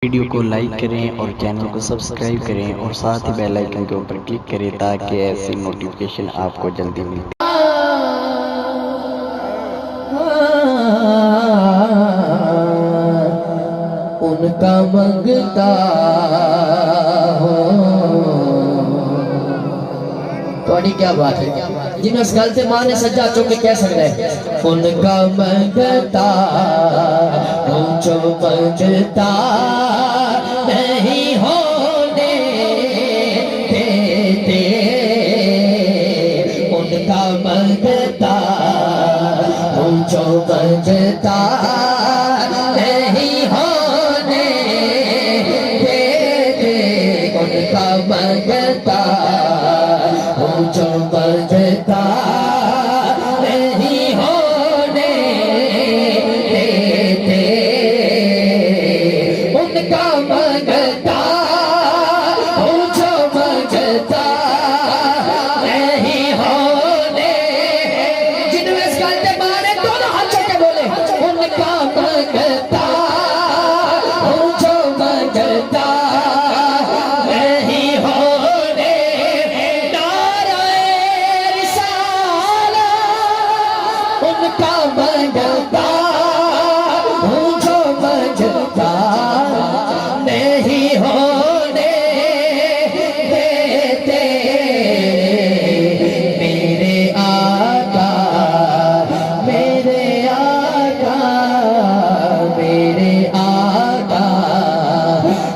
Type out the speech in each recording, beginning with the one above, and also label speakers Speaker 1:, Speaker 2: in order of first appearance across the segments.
Speaker 1: Video को like करें और चैनल को सब्सक्राइब करें और साथ ही बेल आइकन के ऊपर क्लिक करें ताकि ऐसी नोटिफिकेशन आपको जल्दी मिले।
Speaker 2: उनका मंगता हो थोड़ी क्या बात है जिन्हें उस गल से मां ने सज्जा चुक के कह सकता है उनका मंगता जो मंगता नहीं होने देते उनका मंगता जो मंगता नहीं होने देते उनका मंगता जो मंगता नहीं होने देते उनका मंगता जो मंगता नहीं होने जिन्होंने इस गल से मारे दोनों हाथ चढ़ के बोले उनका मंगता जो मंगता नहीं होने उनका मंगता जो मंगता नहीं होने देते मेरे आका मेरे आका मेरे आका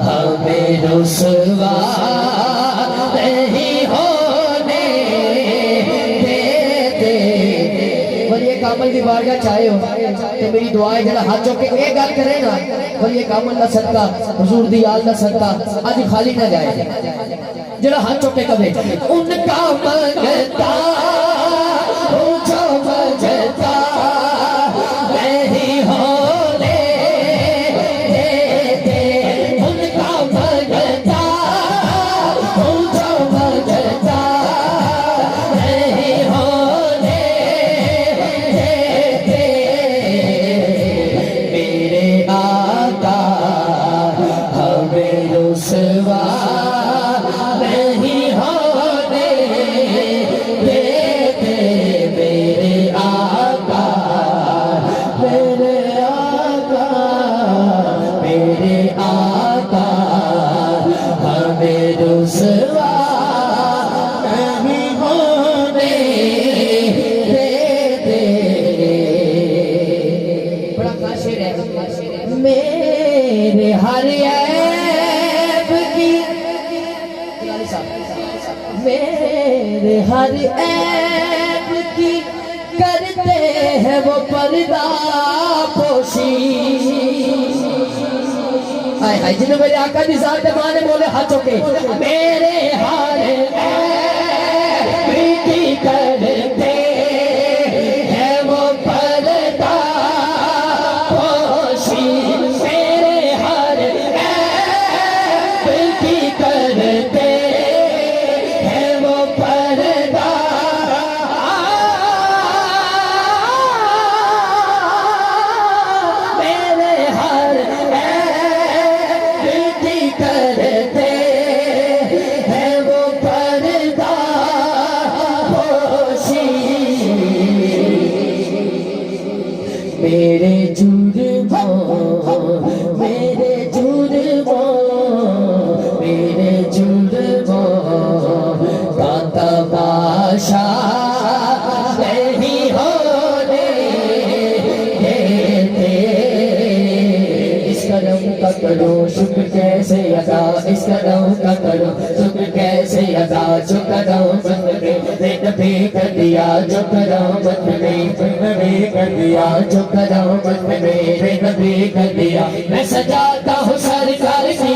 Speaker 2: हमें रुसवा नहीं होने देते बोलिए कामल की बारगाह चाहे हो तो मेरी दुआ है जरा हाथ चौक के एक गल करे ना बोलिए कामल का सदका हुजूर दी आल का सदका आज खाली ना जाए जरा हाथ चौक के कहे उनका मंगता जो मंगता नहीं होने देते उनका मंगता जो मंगता नहीं होने मेरे आका हमें रुसवा नहीं होने देते मेरे आका मेरे आका मेरे आका हमें रुसवा नहीं होने देते बड़ा काशिर है मेरे हर ऐब की मेरे हर ऐब की करते हैं वो पर्दा पोशी हाय हाय जिन्हें मेरे आका दी जात माने बोले हाथों के मेरे हर ऐब की करते हैं वो पर्दा पोशी मेरे हर ऐब की करते हैं वो पर्दा मेरे हर ऐब की करते हैं वो पर्दा पोशी मेरे जुर्मों मेरे जुर्मों मेरे जुर्मों का तमाशा नहीं होने देते इस कदम का करो शुक्र कैसे अदा इस कदम का करो शुक्र कैसे अदा जो कदम भी कर दिया जो कदम भी कर दिया जो कदम भी कर दिया मैं सजाता हूँ सरकार की